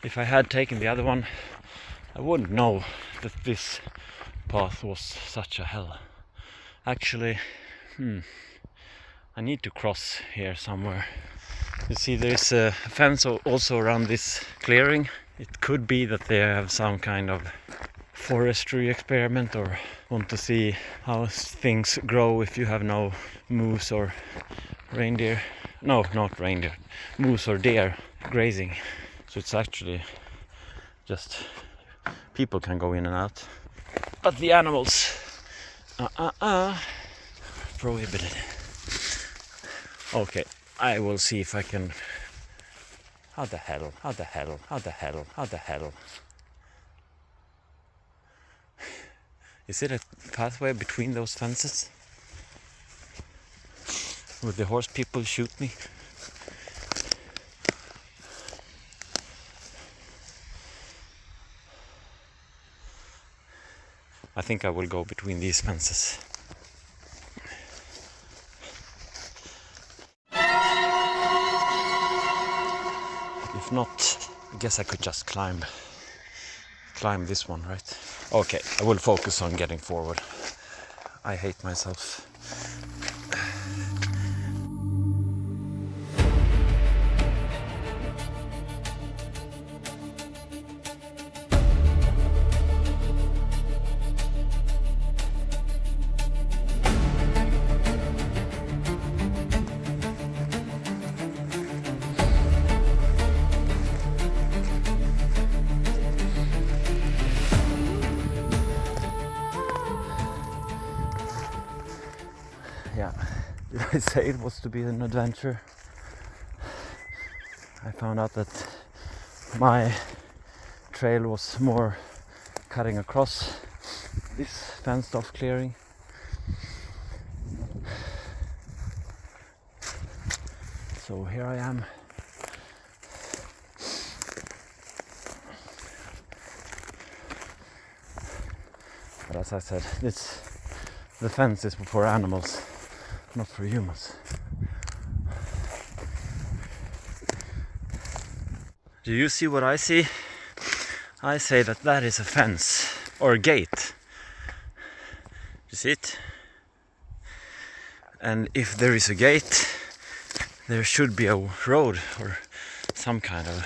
If I had taken the other one, I wouldn't know that this path was such a hell. Actually, I need to cross here somewhere. You see, there's a fence also around this clearing. It could be that they have some kind of forestry experiment, or want to see how things grow if you have no moose or reindeer. No, not reindeer. Moose or deer grazing. So it's actually just people can go in and out. But the animals, prohibited. Okay, I will see if I can... How the hell? Is it a pathway between those fences? Would the horse people shoot me? I think I will go between these fences. If not, I guess I could just climb this one, right? Okay, I will focus on getting forward. I hate myself. Yeah, did I say it was to be an adventure? I found out that my trail was more cutting across this fenced off clearing. So here I am. But as I said, the fence is for animals, not for humans. Do you see what I see? I say that is a fence or a gate. You see it? And if there is a gate, there should be a road or some kind of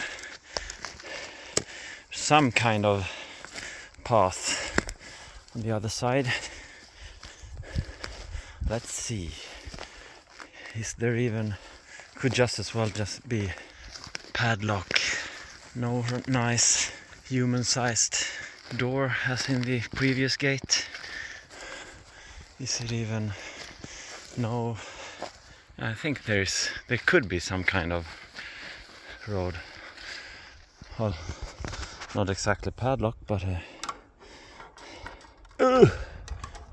path on the other side. Let's see. Is there even... Could just as well just be padlock. No nice human-sized door as in the previous gate. Is it even... No. I think there could be some kind of road. Well, not exactly padlock, but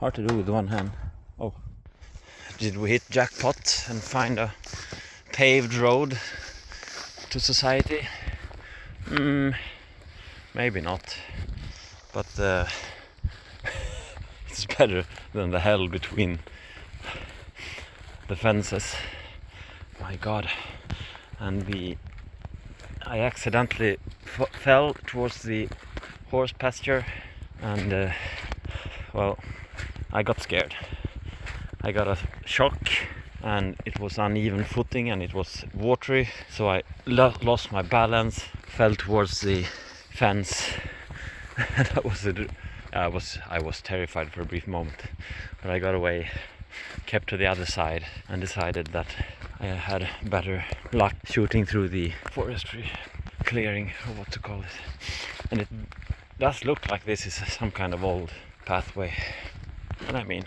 hard to do with one hand. Oh. Did we hit jackpot and find a paved road to society? Maybe not. But it's better than the hell between the fences. My God. And I accidentally fell towards the horse pasture, and well, I got scared. I got a shock, and it was uneven footing and it was watery, so I lost my balance, fell towards the fence. And I was terrified for a brief moment, but I got away, kept to the other side, and decided that I had better luck shooting through the forestry clearing, or what to call it. And it does look like this is some kind of old pathway. And I mean,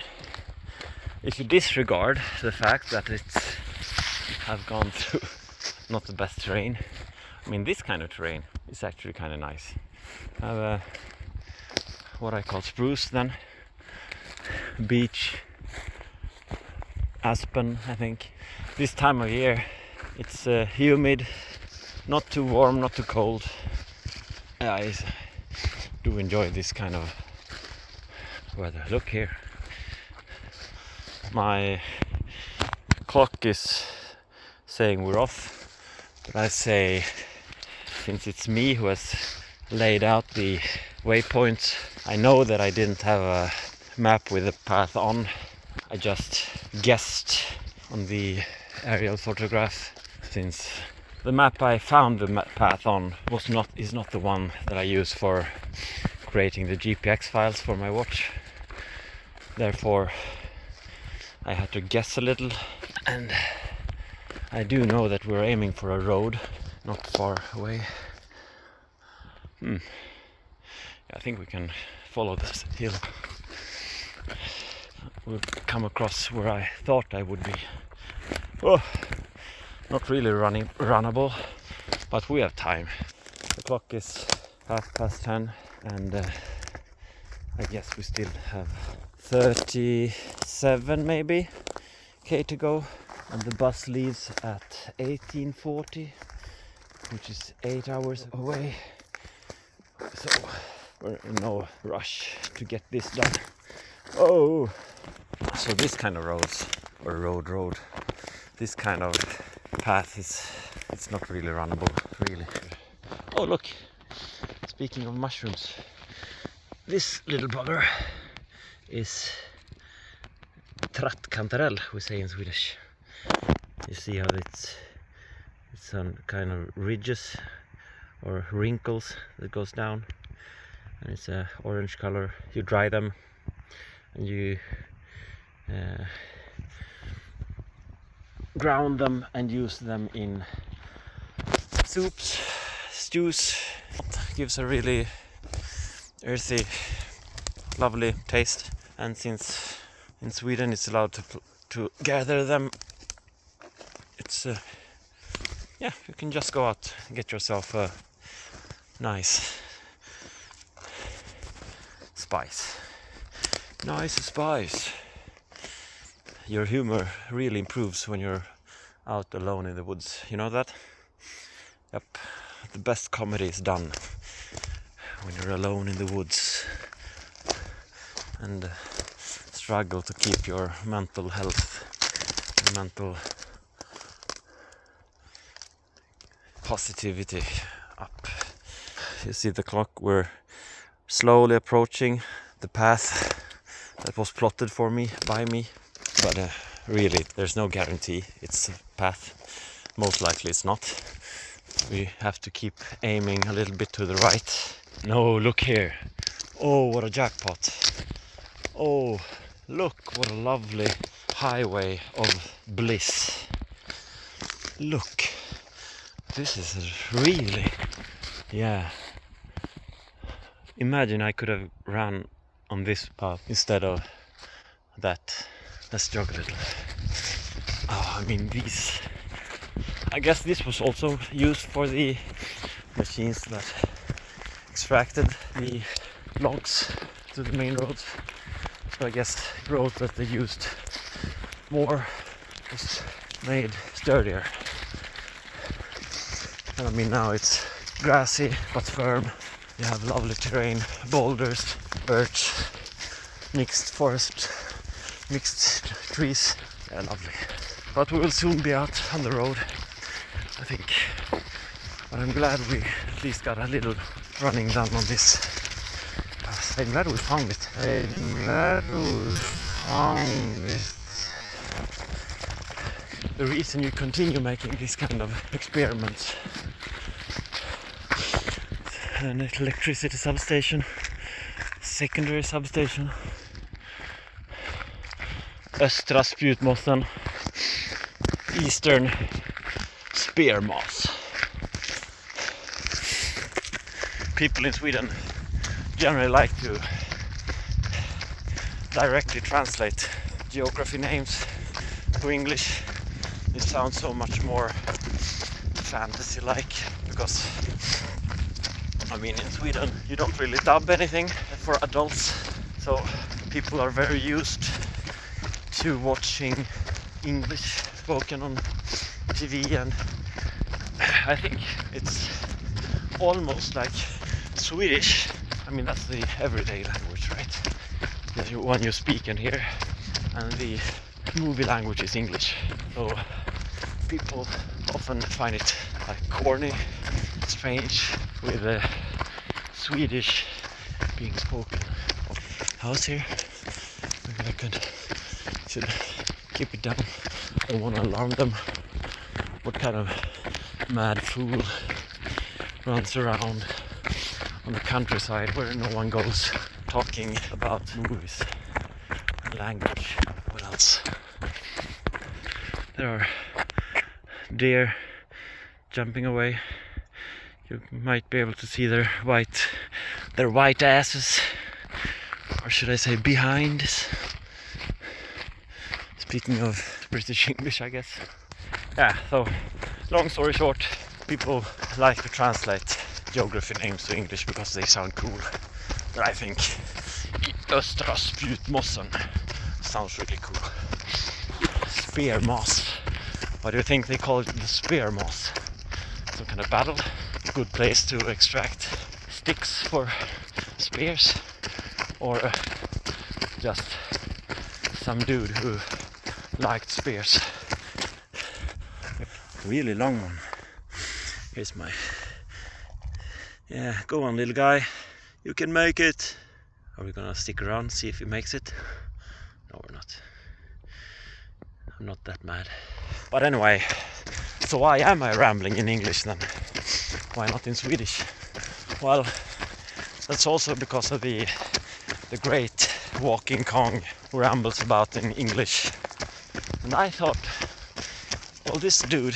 if you disregard the fact that I've gone through not the best terrain, I mean, this kind of terrain is actually kind of nice. I have what I call spruce, then beech, aspen, I think. This time of year it's humid, not too warm, not too cold. I do enjoy this kind of weather. Look here, my clock is saying we're off, but I say since it's me who has laid out the waypoints. I know that I didn't have a map with a path on. I just guessed on the aerial photograph, since the map I found the path on is not the one that I use for creating the GPX files for my watch. Therefore, I had to guess a little, and I do know that we're aiming for a road not far away. I think we can follow this hill. We've come across where I thought I would be. Oh, not really runnable, but we have time. The clock is 10:30, and I guess we still have 37 maybe K to go, and the bus leaves at 18:40, which is 8 hours away. So we're in no rush to get this done. Oh, so this kind of road, this kind of path it's not really runnable, really. Oh look, speaking of mushrooms, this little bugger is trattkantarell, we say in Swedish. You see how it's some kind of ridges or wrinkles that goes down, and it's a orange color. You dry them and you ground them and use them in soups, stews. It gives a really earthy, lovely taste. And since in Sweden it's allowed to gather them, it's yeah, you can just go out and get yourself a nice spice. Your humor really improves when you're out alone in the woods. You know that? Yep. The best comedy is done when you're alone in the woods and struggle to keep your mental health and mental positivity up. You see the clock, we're slowly approaching the path that was plotted for me by me, but really there's no guarantee it's a path. Most likely it's not. We have to keep aiming a little bit to the right. No, look here. Oh, what a jackpot. Oh, look, what a lovely highway of bliss. Look, this is really, yeah. Imagine I could have run on this path instead of that. Let's jog a little. Oh, I mean, these, I guess this was also used for the machines that extracted the logs to the main roads. So I guess roads that they used more was made sturdier. And I mean, now it's grassy but firm. You have lovely terrain, boulders, birch, mixed forest, mixed trees. Yeah, lovely. But we will soon be out on the road, I think. But I'm glad we at least got a little running done on this. I'm glad we found it. The reason you continue making these kind of experiments. An electricity substation, secondary substation, Östra spjutmossen, Eastern spear moss. People in Sweden generally like to directly translate geography names to English. It sounds so much more fantasy-like, because I mean, in Sweden you don't really dub anything for adults, so people are very used to watching English spoken on TV, and I think it's almost like Swedish. I mean, that's the everyday language, right? The one you speak and hear, and the movie language is English. So people often find it like corny strange with Swedish being spoken. House here. Maybe I should keep it down. I don't want to alarm them. What kind of mad fool runs around on the countryside where no one goes, talking about movies and language? What else? There are deer jumping away. You might be able to see their white asses, or should I say behinds. Speaking of British English, I guess. Yeah, so long story short, people like to translate geography names to English because they sound cool. But I think Östra Spjutmossen sounds really cool. Spear moss. Why do you think they call it the spear moss? Some kind of battle? A good place to extract sticks for spears? Or just some dude who liked spears? Really long one. Here's my... Yeah, go on little guy. You can make it. Are we gonna stick around, see if he makes it? No, we're not. I'm not that mad. But anyway, so why am I rambling in English then? Why not in Swedish? Well, that's also because of the great walking Kong who rambles about in English. And I thought, well, this dude,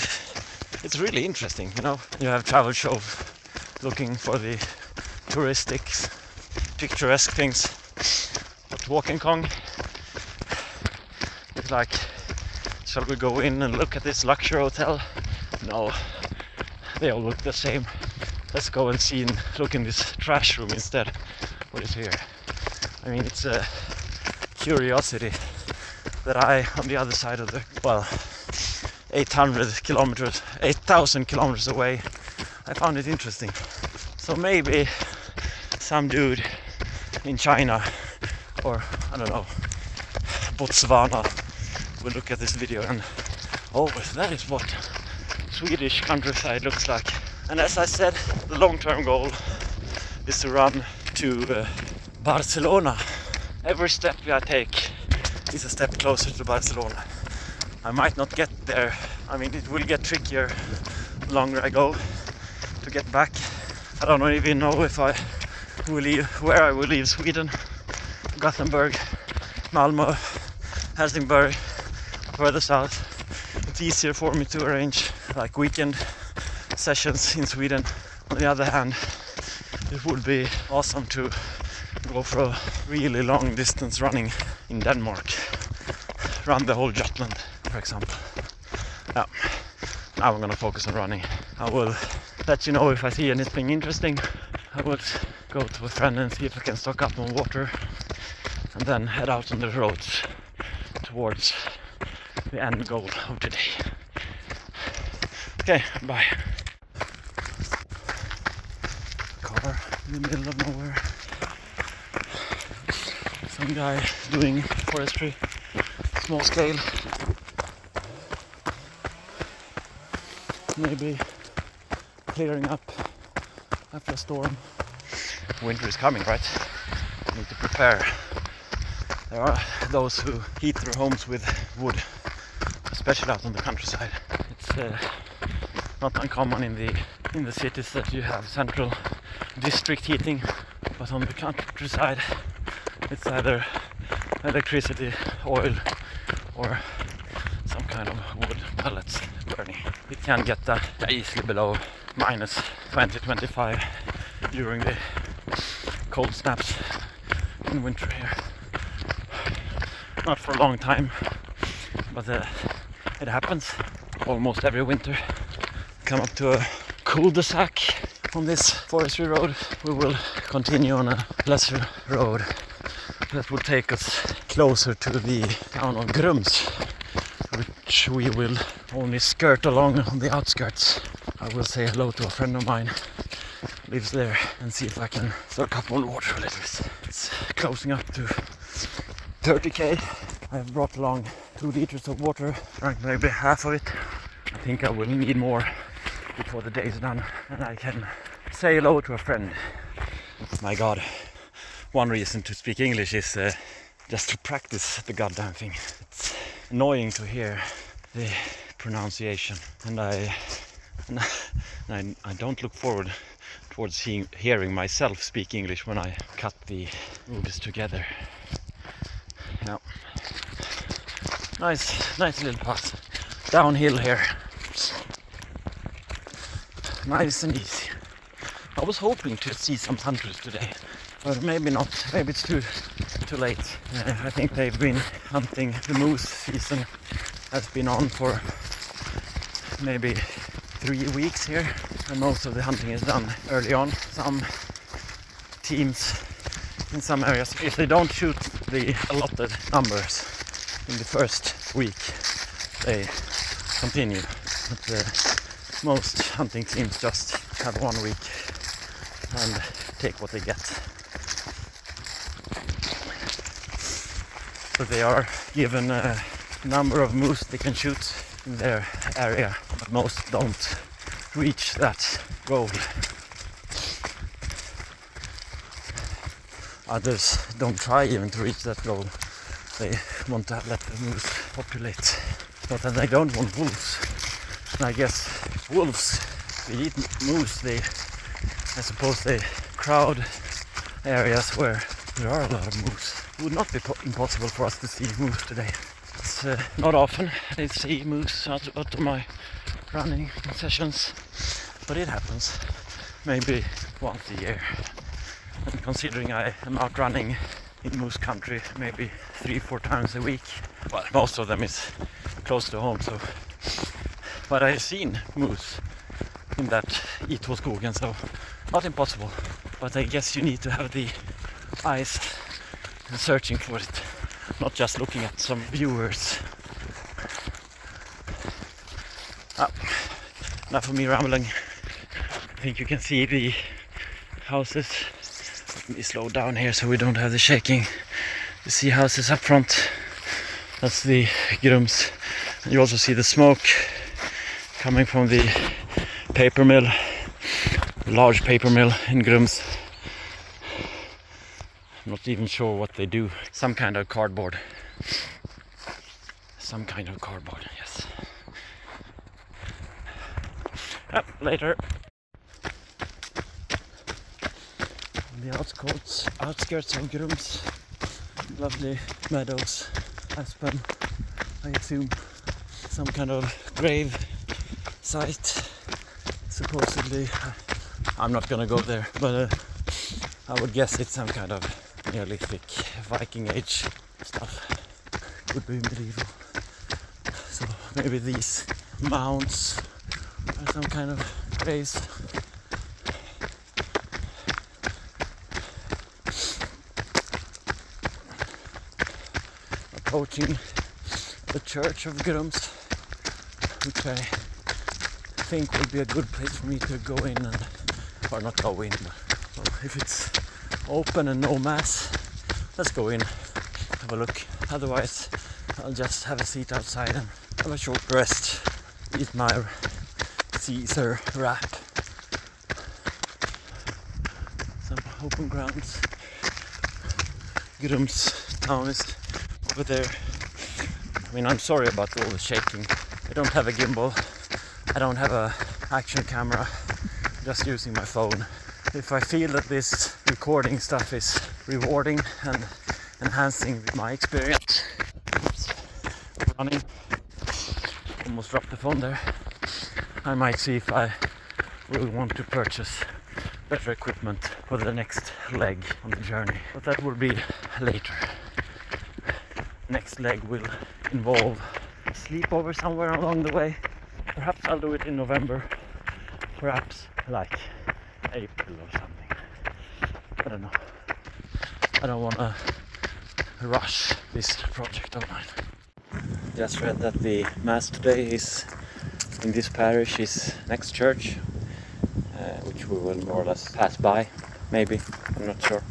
it's really interesting, you know. You have travel shows looking for the touristic, picturesque things. But walking Kong, it's like, shall we go in and look at this luxury hotel? No, they all look the same. Let's go and see and look in this trash room instead. What is here? I mean, it's a curiosity that I, on the other side of the, well, 8,000 kilometers away, I found it interesting. So maybe some dude in China, or I don't know, Botswana, will look at this video and, oh, that is what Swedish countryside looks like. And as I said, the long-term goal is to run to Barcelona. Every step I take is a step closer to Barcelona. I might not get there. I mean, it will get trickier the longer I go to get back. I don't even know if I will leave, where I will leave Sweden. Gothenburg, Malmö, Helsingborg, further south. It's easier for me to arrange like weekend sessions in Sweden. On the other hand, it would be awesome to go for a really long distance running in Denmark. Run the whole Jutland, for example. Yeah. Now I'm gonna focus on running. I will let you know if I see anything interesting. I will go to a friend and see if I can stock up on water, and then head out on the roads towards the end goal of today. Okay, bye. Car in the middle of nowhere. Some guy doing forestry, small scale. Maybe clearing up after a storm. Winter is coming, right? We need to prepare. There are those who heat their homes with wood, especially out on the countryside. It's not uncommon in the cities that you have central district heating, but on the countryside it's either electricity, oil, or some kind of wood pellets burning. It can get easily below minus 20-25 during the cold snaps in winter here. Not for a long time, but it happens almost every winter. Come up to a cul-de-sac on this forestry road. We will continue on a lesser road that will take us closer to the town of Grums, which we will only skirt along on the outskirts. I will say hello to a friend of mine who lives there and see if I can stock up on water a little bit. It's closing up to 30k. I have brought along 2 liters of water, drank maybe half of it. I think I will need more before the day is done and I can say hello to a friend. My God, one reason to speak English is just to practice the goddamn thing. It's annoying to hear the pronunciation, and I don't look forward towards hearing myself speak English when I cut the movies together. Yeah. Nice little path. Downhill here. Nice and easy. I was hoping to see some hunters today, but maybe not. Maybe it's too late. I think they've been hunting. The moose season has been on for maybe 3 weeks here, and most of the hunting is done early on. Some teams in some areas, if they don't shoot the allotted numbers in the first week, they continue. But most hunting teams just have 1 week and take what they get. So they are given a number of moose they can shoot in their area, but most don't reach that goal. Others don't try even to reach that goal. They want to let the moose populate. But then they don't want wolves. And I guess wolves, they eat moose. I suppose they crowd areas where there are a lot of moose. It would not be impossible for us to see moose today. It's not often I see moose out of my running sessions, but it happens maybe once a year. And considering I am out running in moose country maybe 3-4 times a week, well, most of them is close to home, so. But I've seen moose in that Itoskogen, so not impossible. But I guess you need to have the eyes searching for it, not just looking at some viewers. Enough of me rambling. I think you can see the houses. Let me slow down here so we don't have the shaking. You see houses up front. That's the Grums. And you also see the smoke coming from the paper mill, the large paper mill in Grums. I'm not even sure what they do. Some kind of cardboard. Some kind of cardboard, yes. Later. On the outskirts of Grums, lovely meadows, aspen, I assume some kind of grave site, supposedly. I'm not gonna go there, but I would guess it's some kind of Neolithic, Viking Age stuff. Could be medieval. So maybe these mounds are some kind of graves. Approaching the church of Grums, which I think would be a good place for me to go in and, or not go in, but well, if it's open and no mass, let's go in, have a look. Otherwise, I'll just have a seat outside and have a short rest, eat my Caesar wrap. Some open grounds. Grums town is over there. I mean, I'm sorry about all the shaking. I don't have a gimbal. I don't have a action camera. I'm just using my phone. If I feel that this recording stuff is rewarding and enhancing my experience. Oops. Running. Almost dropped the phone there. I might see if I will want to purchase better equipment for the next leg on the journey. But that will be later. Next leg will involve a sleepover somewhere along the way. Perhaps I'll do it in November. Perhaps like April or something. I don't know. I don't want to rush this project of mine. Just read that the mass today is in this parish is next church, which we will more or less pass by, maybe, I'm not sure.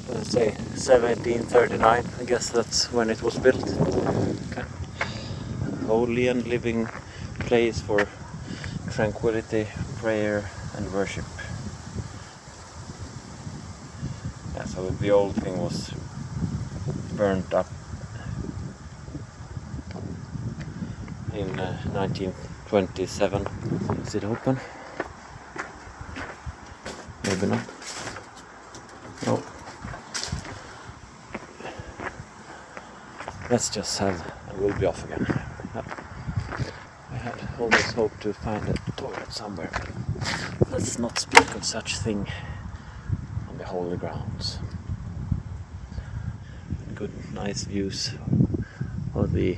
Let's say 1739, I guess that's when it was built. Okay. Holy and living place for tranquility, prayer and worship. Yeah, so the old thing was burnt up in 1927. Is it open? Maybe not. No. Let's just have, and we'll be off again. I had always hoped to find a toilet somewhere. Let's not speak of such thing on the holy grounds. Good, nice views of the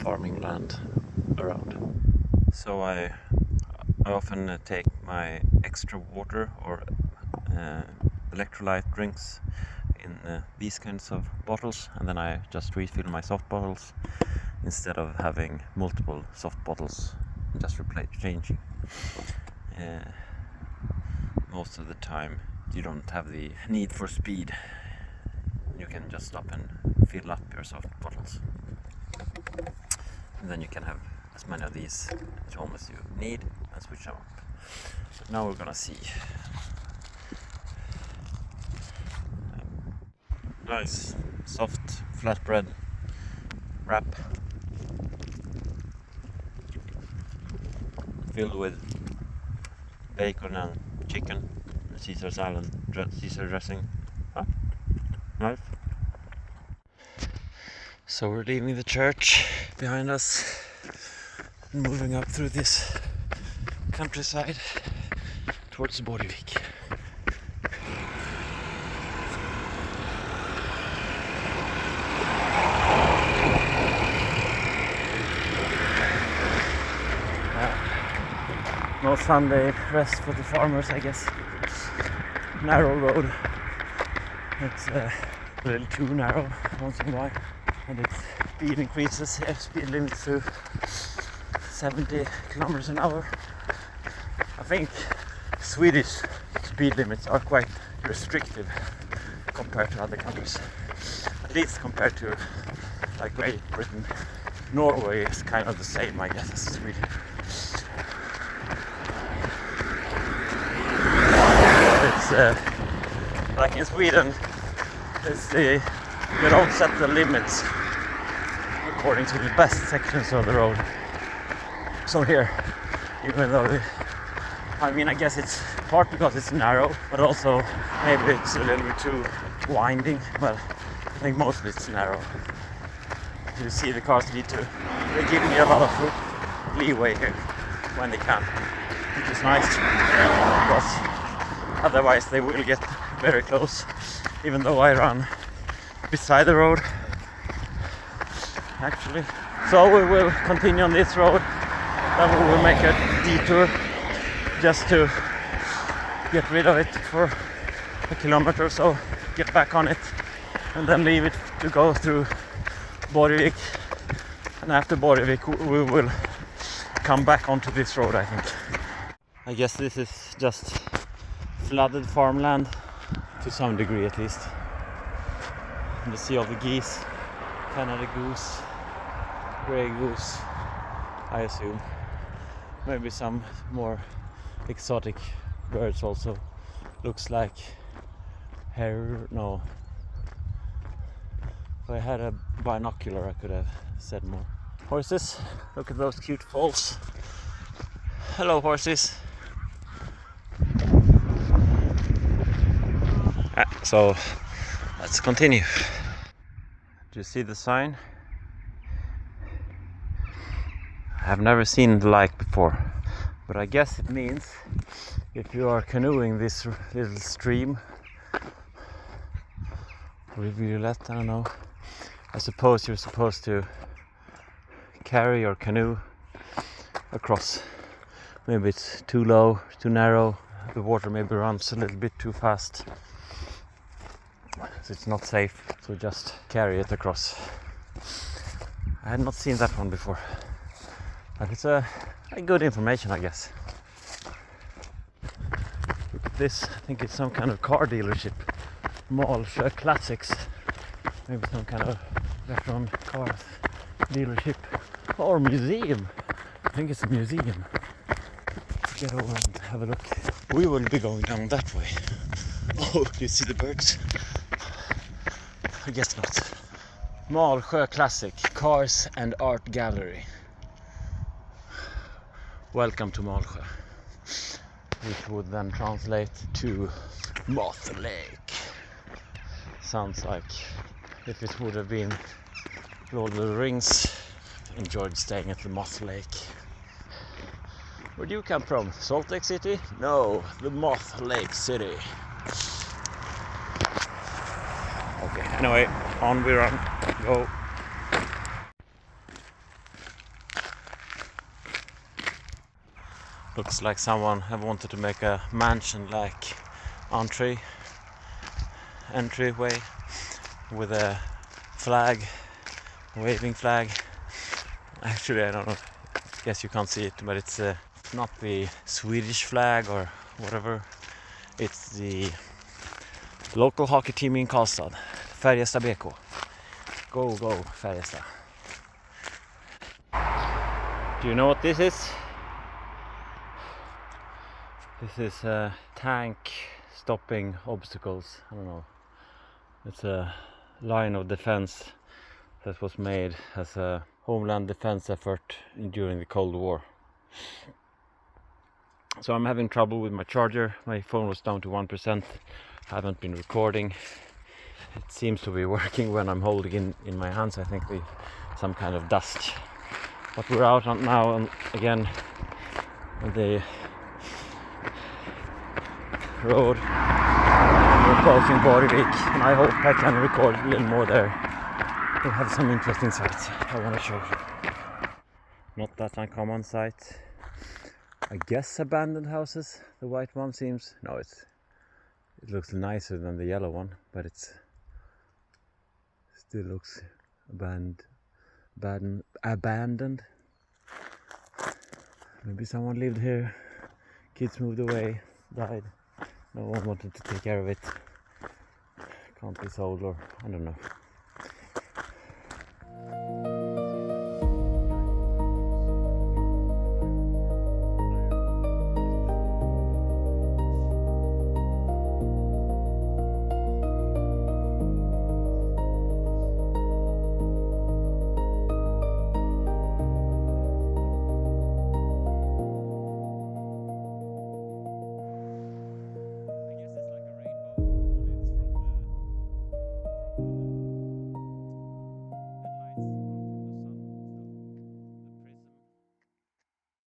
farming land around. So I often take my extra water or electrolyte drinks in these kinds of bottles, and then I just refill my soft bottles instead of having multiple soft bottles and just changing. Most of the time you don't have the need for speed. You can just stop and fill up your soft bottles, and then you can have as many of these at home as you need and switch them up. But now we're gonna see. Nice soft flatbread wrap filled with bacon and chicken, Caesar salad, Caesar dressing. Nice. So we're leaving the church behind us and moving up through this countryside towards Borgvik. No Sunday rest for the farmers, I guess. Narrow road. It's a little too narrow once in a while, and its speed increases. Speed limit to 70 kilometers an hour. I think Swedish speed limits are quite restrictive compared to other countries. At least compared to like Great Britain. Norway is kind of the same, I guess, as Sweden. It's like in Sweden, you don't set the limits according to the best sections of the road. So here, even though I guess it's part because it's narrow, but also maybe it's a little bit too winding. But I think mostly it's narrow. You see the cars they're giving you a lot of leeway here when they can, which is nice, because otherwise they will get very close, even though I run beside the road actually. So we will continue on this road, then we will make a detour just to get rid of it for a kilometer or so, get back on it, and then leave it to go through Borgvik. And after Borgvik we will come back onto this road, I think. I guess this is just flooded farmland to some degree at least. And you see all the geese, Canada goose, grey goose, I assume. Maybe some more exotic birds also. Looks like no. If I had a binocular I could have said more. Horses, look at those cute foals. Hello horses. So let's continue. Do you see the sign? I have never seen the like before, but I guess it means if you are canoeing this little stream, rivulet, I don't know, I suppose you're supposed to carry your canoe across. Maybe it's too low, too narrow, the water maybe runs a little bit too fast. So it's not safe, so just carry it across. I had not seen that one before, but it's a good information, I guess. Look at this, I think it's some kind of car dealership. Malsjö Classics, maybe some kind of retro car dealership or museum. think it's a museum. Get over and have a look. We will be going down that way. Oh, do you see the birds? I guess not. Mörkerud Classic Cars and Art Gallery. Welcome to Mörkerud, which would then translate to Moth Lake. Sounds like if it would have been Lord of the Rings. Enjoyed staying at the Moth Lake. Where do you come from? Salt Lake City? No, the Moth Lake City. Okay, anyway, on we run. Go. Looks like someone have wanted to make a mansion-like entryway with a flag, waving flag. Actually, I don't know. I guess you can't see it, but it's not the Swedish flag or whatever. It's the local hockey team in Karlstad, Färjestad BK. Go, go, Färjestad. Do you know what this is? This is a tank stopping obstacles. I don't know. It's a line of defense that was made as a homeland defense effort during the Cold War. So I'm having trouble with my charger. My phone was down to 1%. I haven't been recording. It seems to be working when I'm holding it in my hands. I think some kind of dust. But we're out now and again on the road. We're crossing Borgvik, and I hope I can record a little more there. We have some interesting sights I want to show you. Not that uncommon sight. I guess abandoned houses. The white one seems... No, it looks nicer than the yellow one, but it still looks abandoned. Maybe someone lived here. Kids moved away, died. No one wanted to take care of it. Can't be sold, or I don't know.